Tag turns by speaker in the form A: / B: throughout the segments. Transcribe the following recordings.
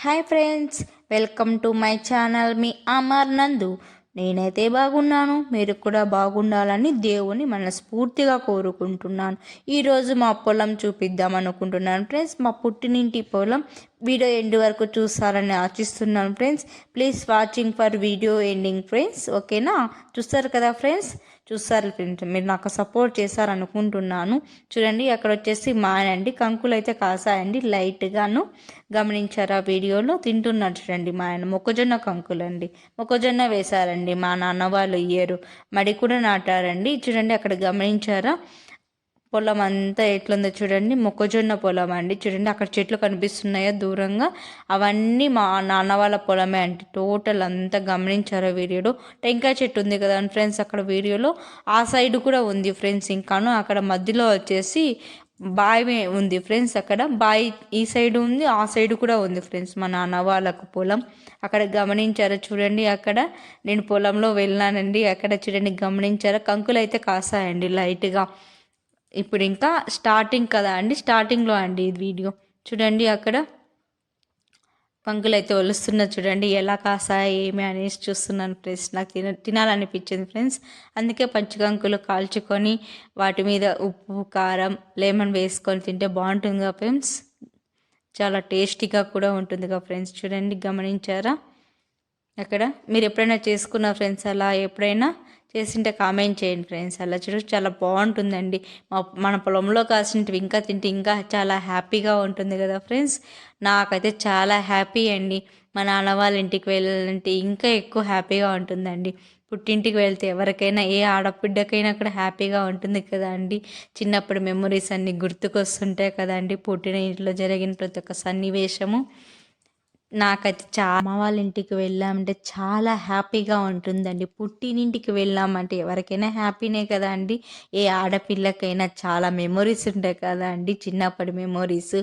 A: Hi friends, welcome to my channel. మీ అమర్ నందు. నేనైతే బాగున్నాను, మీరు కూడా బాగుండాలని దేవుని మనస్ఫూర్తిగా కోరుకుంటున్నాను. ఈరోజు మా పొలం చూపిద్దాం అనుకుంటున్నాను ఫ్రెండ్స్. మా పుట్టినింటి పొలం వీడియో ఎండ్ వరకు చూస్తారని ఆశిస్తున్నాను friends. Please watching for video ending friends. ఓకేనా? చూస్తారు కదా ఫ్రెండ్స్, చూస్తారు ఫ్రెండ్స్, మీరు నాకు సపోర్ట్ చేశారనుకుంటున్నాను. చూడండి, అక్కడ వచ్చేసి మాయనండి, కంకులు అయితే కాసాయండి లైట్గాను. గమనించారా? వీడియోలో తింటున్నారు చూడండి. మా ఆయన మొక్కజొన్న కంకులండి, మొక్కజొన్న వేశారండి. మా నాన్న వాళ్ళు ఇయ్యరు, మడి కూడా నాటారండి. చూడండి అక్కడ గమనించారా? పొలం అంతా ఎట్లుందో చూడండి, మొక్కజొన్న పొలం అండి. చూడండి అక్కడ చెట్లు కనిపిస్తున్నాయో దూరంగా, అవన్నీ మా నాన్న వాళ్ళ పొలమే అండి. టోటల్ అంతా గమనించారో వీడియోలో. టెంకాయ చెట్టు ఉంది కదా ఫ్రెండ్స్ అక్కడ వీడియోలో, ఆ సైడ్ కూడా ఉంది ఫ్రెండ్స్. ఇంకాను అక్కడ మధ్యలో వచ్చేసి బావి ఉంది ఫ్రెండ్స్. అక్కడ బావి ఈ సైడ్ ఉంది, ఆ సైడ్ కూడా ఉంది ఫ్రెండ్స్ మా నాన్న వాళ్ళకు పొలం. అక్కడ గమనించారా? చూడండి అక్కడ నేను పొలంలో వెళ్ళానండి. అక్కడ చూడండి గమనించారా? కంకులు అయితే కాసాయండి లైట్గా. ఇప్పుడు ఇంకా స్టార్టింగ్ కదా అండి, స్టార్టింగ్లో అండి ఇది వీడియో. చూడండి అక్కడ కంకులు అయితే ఒలుస్తున్నా చూడండి, ఎలా కాసాయి ఏమి అనేసి చూస్తున్నాను ఫ్రెండ్స్. నాకు తినాలనిపించింది ఫ్రెండ్స్, అందుకే పచ్చికంకులు కాల్చుకొని వాటి మీద ఉప్పు కారం లెమన్ వేసుకొని తింటే బాగుంటుంది కదా ఫ్రెండ్స్. చాలా టేస్టీగా కూడా ఉంటుంది కదా ఫ్రెండ్స్. చూడండి గమనించారా? అక్కడ మీరు ఎప్పుడైనా చేసుకున్న ఫ్రెండ్స్, అలా ఎప్పుడైనా చేసింటే కామెంట్ చేయండి ఫ్రెండ్స్. అలా చూడ చాలా బాగుంటుందండి. మన పొలంలో కాసినవి ఇంకా తింటే ఇంకా చాలా హ్యాపీగా ఉంటుంది కదా ఫ్రెండ్స్. నాకైతే చాలా హ్యాపీ అండి. మా నాన్న వాళ్ళ ఇంటికి వెళ్ళాలంటే ఇంకా ఎక్కువ హ్యాపీగా ఉంటుందండి. పుట్టింటికి వెళ్తే ఎవరికైనా, ఏ ఆడబిడ్డకైనా కూడా హ్యాపీగా ఉంటుంది కదా అండి. చిన్నప్పుడు మెమొరీస్ అన్నీ గుర్తుకొస్తుంటాయి కదా అండి. పుట్టిన ఇంట్లో జరిగిన ప్రతి ఒక్క సన్నివేశము నాకైతే అమ్మ వాళ్ళ ఇంటికి వెళ్ళామంటే చాలా హ్యాపీగా ఉంటుందండి. పుట్టినింటికి వెళ్ళామంటే ఎవరికైనా హ్యాపీనే కదా అండి. ఏ ఆడపిల్లకైనా చాలా మెమొరీస్ ఉంటాయి కదా అండి. చిన్నప్పటి మెమొరీస్,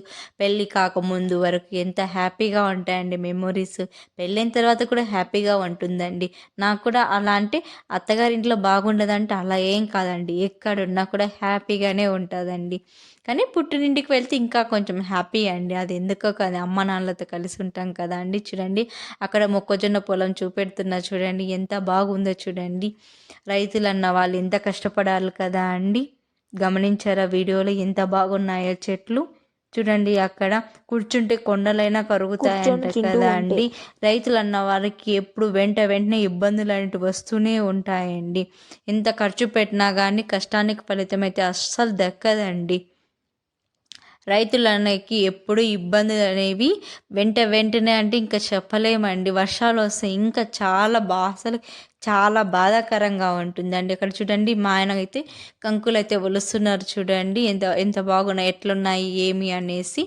A: పెళ్ళి కాకముందు వరకు ఎంత హ్యాపీగా ఉంటాయండి మెమొరీస్. పెళ్ళైన తర్వాత కూడా హ్యాపీగా ఉంటుందండి. నాకు కూడా అలా అంటే అత్తగారింట్లో బాగుండదంటే అలా ఏం కాదండి, ఎక్కడున్నా కూడా హ్యాపీగానే ఉంటుందండి. కానీ పుట్టినింటికి వెళ్తే ఇంకా కొంచెం హ్యాపీ అండి. అది ఎందుకో కదా, అమ్మ నాన్నలతో కలిసి ఉంటాం కదా అండి. చూడండి అక్కడ మొక్కజొన్న పొలం చూపెడుతున్నా చూడండి, ఎంత బాగుందో చూడండి. రైతులు అన్న వాళ్ళు ఎంత కష్టపడాలి కదా అండి. గమనించారా వీడియోలో ఎంత బాగున్నాయో చెట్లు? చూడండి అక్కడ కూర్చుంటే కొండలైనా కరుగుతాయంట కదా అండి. రైతులు అన్న వారికి ఎప్పుడు వెంటనే ఇబ్బందులు అనేవి వస్తూనే ఉంటాయండి. ఎంత ఖర్చు పెట్టినా కానీ కష్టానికి ఫలితం అయితే అస్సలు దక్కదండి. రైతులకి ఎప్పుడు ఇబ్బందులు అనేవి వెంటనే అంటే ఇంకా చెప్పలేమండి. వర్షాలు వస్తే ఇంకా చాలా అసలు చాలా బాధాకరంగా ఉంటుందండి. అక్కడ చూడండి మా ఆయన అయితే కంకులు అయితే ఒలుస్తున్నారు చూడండి, ఎంత ఎంత బాగున్నాయి, ఎట్లున్నాయి ఏమి అనేసి.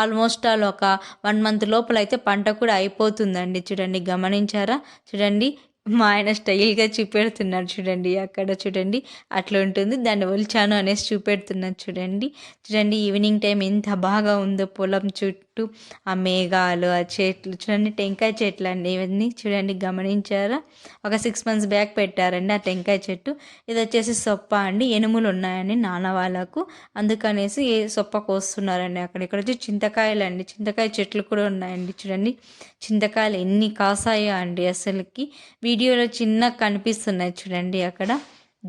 A: ఆల్మోస్ట్ ఒక 1 మంత్ లోపల అయితే పంట కూడా అయిపోతుందండి. చూడండి గమనించారా? చూడండి మా ఆయన స్టైల్గా చూపెడుతున్నారు చూడండి. అక్కడ చూడండి అట్లా ఉంటుంది, దాన్ని ఒలిచాను అనేసి చూపెడుతున్నారు చూడండి. చూడండి ఈవినింగ్ టైం ఎంత బాగా ఉందో పొలం చుట్టూ, ఆ మేఘాలు, ఆ చెట్లు చూడండి, టెంకాయ చెట్లు అండి ఇవన్నీ. చూడండి గమనించారా? ఒక 6 months బ్యాక్ పెట్టారండి ఆ టెంకాయ చెట్టు. ఇది వచ్చేసి సొప్ప అండి, ఎనుములు ఉన్నాయండి నాన్న వాళ్ళకు, అందుకనేసి సొప్ప కోస్తున్నారండి. ఇక్కడ వచ్చి చింతకాయలు అండి, చింతకాయ చెట్లు కూడా ఉన్నాయండి. చూడండి చింతకాయలు ఎన్ని కాసాయో అండి అసలుకి. వీడియోలో చిన్నగా కనిపిస్తున్నాయి చూడండి. అక్కడ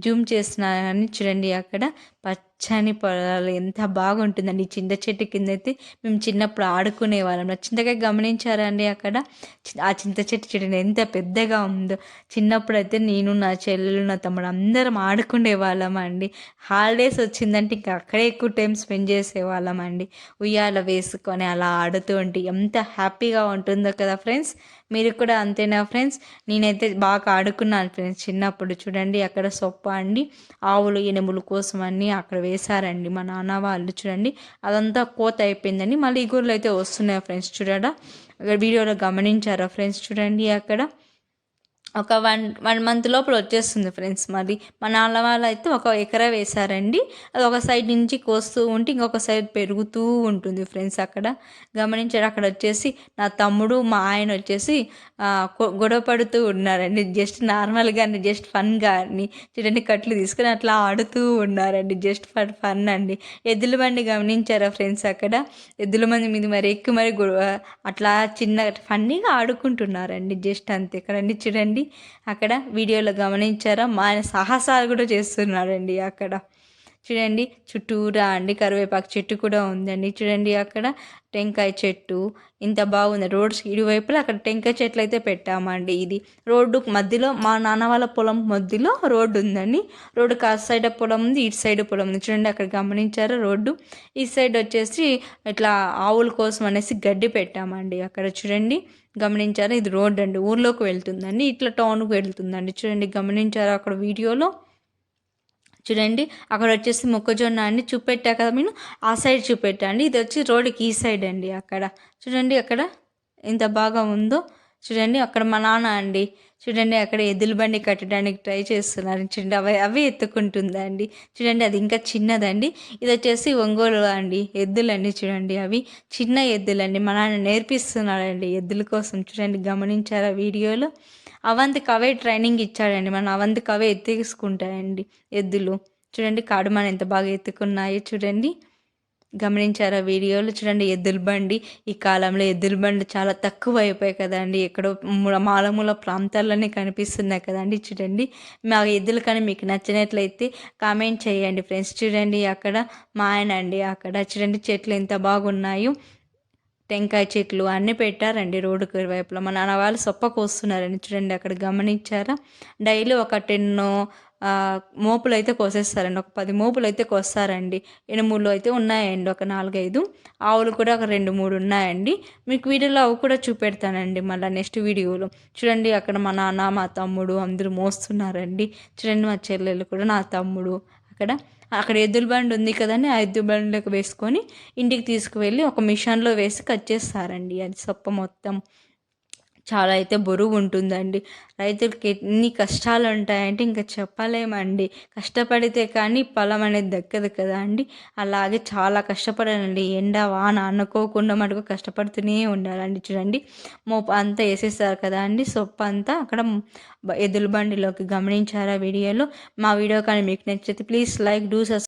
A: జూమ్ చేస్తున్నానని చూడండి, అక్కడ పచ్చని పొలాలు ఎంత బాగుంటుందండి. చింత చెట్టు కింద అయితే మేము చిన్నప్పుడు ఆడుకునే వాళ్ళం. చింతకాయ గమనించారా అండి? అక్కడ ఆ చింత చెట్టు చూడండి ఎంత పెద్దగా ఉందో. చిన్నప్పుడు అయితే నేను, నా చెల్లెలు, నా తమ్ముడు అందరం ఆడుకునే వాళ్ళం అండి. హాలిడేస్ వచ్చిందంటే ఇంకా అక్కడే ఎక్కువ టైం స్పెండ్ చేసేవాళ్ళం అండి. ఉయ్యాల వేసుకొని అలా ఆడుతూ ఉంటే ఎంత హ్యాపీగా ఉంటుందో కదా ఫ్రెండ్స్. మీరు కూడా అంతేనా ఫ్రెండ్స్? నేనైతే బాగా ఆడుకున్నాను ఫ్రెండ్స్ చిన్నప్పుడు. చూడండి అక్కడ సొప్ప అండి, ఆవులు ఎనుములు కోసం అన్నీ అక్కడ వేశారండి మా నాన్న వాళ్ళు. చూడండి అదంతా కోత అయిపోయిందని మళ్ళీ ఇగుర్లు అయితే వస్తున్నాయి ఫ్రెండ్స్. చూడడా వీడియోలో గమనించారా ఫ్రెండ్స్? చూడండి అక్కడ ఒక వన్ మంత్ లోపల వచ్చేస్తుంది ఫ్రెండ్స్. మరి మా నాన్న వాళ్ళు అయితే ఒక ఎకరా వేశారండి. అది ఒక సైడ్ నుంచి కోస్తూ ఉంటే ఇంకొక సైడ్ పెరుగుతూ ఉంటుంది ఫ్రెండ్స్. అక్కడ గమనించారు. అక్కడ వచ్చేసి నా తమ్ముడు మా ఆయన వచ్చేసి గొడవ పడుతూ ఉన్నారండి. జస్ట్ నార్మల్గాని జస్ట్ ఫన్గాని చూడండి కట్లు తీసుకొని అట్లా ఆడుతూ ఉన్నారండి. జస్ట్ ఫర్ ఫన్ అండి. ఎద్దుల బండి గమనించారా ఫ్రెండ్స్? అక్కడ ఎద్దుల మంది మీద మరి ఎక్కువ మరి అట్లా చిన్న ఫన్నీగా ఆడుకుంటున్నారండి. జస్ట్ అంతే కదండి. చూడండి అక్కడ వీడియోలో గమనించారా? మా ఆయన సాహసాలు కూడా చేస్తున్నాడండి అక్కడ. చూడండి చుట్టూరా అండి కరివేపాకు చెట్టు కూడా ఉందండి. చూడండి అక్కడ టెంకాయ చెట్టు ఇంత బాగుంది. రోడ్స్ ఇరువైపులా అక్కడ టెంకాయ చెట్లు అయితే పెట్టామండి. ఇది రోడ్డు మధ్యలో మా నాన్న వాళ్ళ పొలం మధ్యలో రోడ్డు ఉందండి. రోడ్డు ఆ సైడ్ పొలం ఉంది, ఇటు సైడ్ పొలం ఉంది. చూడండి అక్కడ గమనించారా రోడ్డు. ఈ సైడ్ వచ్చేసి ఇట్లా ఆవుల కోసం అనేసి గడ్డి పెట్టామండి. అక్కడ చూడండి గమనించారా? ఇది రోడ్ అండి, ఊర్లోకి వెళ్తుందండి, ఇట్లా టౌన్కి వెళ్తుందండి. చూడండి గమనించారా అక్కడ వీడియోలో? చూడండి అక్కడ వచ్చేసి మొక్కజొన్న అండి చూపెట్టా కదా నేను, ఆ సైడ్ చూపెట్టా అండి. ఇది వచ్చి రోడ్డుకి ఈ సైడ్ అండి. అక్కడ చూడండి అక్కడ ఎంత బాగా ఉందో. చూడండి అక్కడ మా నాన్న అండి. చూడండి అక్కడ ఎద్దుల బండి కట్టడానికి ట్రై చేస్తున్నారు. చూడండి అవి ఎత్తుకుంటుందండి. చూడండి అది ఇంకా చిన్నదండి. ఇది వచ్చేసి ఒంగోలు అండి ఎద్దులండి. చూడండి అవి చిన్న ఎద్దులండి. మా నాన్న నేర్పిస్తున్నాడండి ఎద్దుల కోసం. చూడండి గమనించారా వీడియోలో? అవంతికి అవే ట్రైనింగ్ ఇచ్చాడండి. మన అవంతికి అవే ఎత్తేసుకుంటాయండి ఎద్దులు. చూడండి కాడుమని ఎంత బాగా ఎత్తుకున్నాయో చూడండి. గమనించారా వీడియోలు? చూడండి ఎద్దుల బండి. ఈ కాలంలో ఎద్దుల బండి చాలా తక్కువ అయిపోయాయి కదండి. ఎక్కడో మాలమూల ప్రాంతాల్లోనే కనిపిస్తున్నాయి కదండి. చూడండి మా ఎద్దులు కానీ మీకు నచ్చినట్లయితే కామెంట్ చేయండి ఫ్రెండ్స్. చూడండి అక్కడ మా ఆయన అండి. అక్కడ చూడండి చెట్లు ఎంత బాగున్నాయో. టెంకాయ చెట్లు అన్నీ పెట్టారండి రోడ్డుకి ఇరువైపులా. మా నాన్న వాళ్ళు సొప్ప కోస్తున్నారండి. చూడండి అక్కడ గమనించారా? డైలీ ఒక 10 మోపులు అయితే కోసేస్తారండి. ఒక 10 మోపులు అయితే కోస్తారండి. ఎనుములు అయితే ఉన్నాయండి ఒక 4, 5. ఆవులు కూడా ఒక 2, 3 ఉన్నాయండి. మీకు వీడియోలో అవి కూడా చూపెడతానండి మళ్ళీ నెక్స్ట్ వీడియోలో. చూడండి అక్కడ మా నాన్న మా తమ్ముడు అందరూ మోస్తున్నారండి. చూడండి మా చెల్లెలు కూడా నా తమ్ముడు అక్కడ ఎద్దుల బండి ఉంది కదండి. ఆ ఎద్దుల బండిలోకి వేసుకొని ఇంటికి తీసుకువెళ్ళి ఒక మిషన్లో వేసి కట్ చేస్తారండి. అది సొప్ప మొత్తం చాలా అయితే బరువు ఉంటుందండి. రైతులకి ఎన్ని కష్టాలు ఉంటాయంటే ఇంకా చెప్పలేమండి. కష్టపడితే కానీ ఫలం అనేది దక్కదు కదా అండి. అలాగే చాలా కష్టపడాలండి. ఎండ వాన అనుకోకుండా మటుకు కష్టపడుతూనే ఉండాలండి. చూడండి మోపు అంతా వేసేస్తారు కదా అండి సొప్ప అంతా అక్కడ ఎద్దుల బండిలోకి. గమనించారా వీడియోలో? మా వీడియో కానీ మీకు నచ్చితే ప్లీజ్ లైక్ డూ సబ్స్క్రైబ్.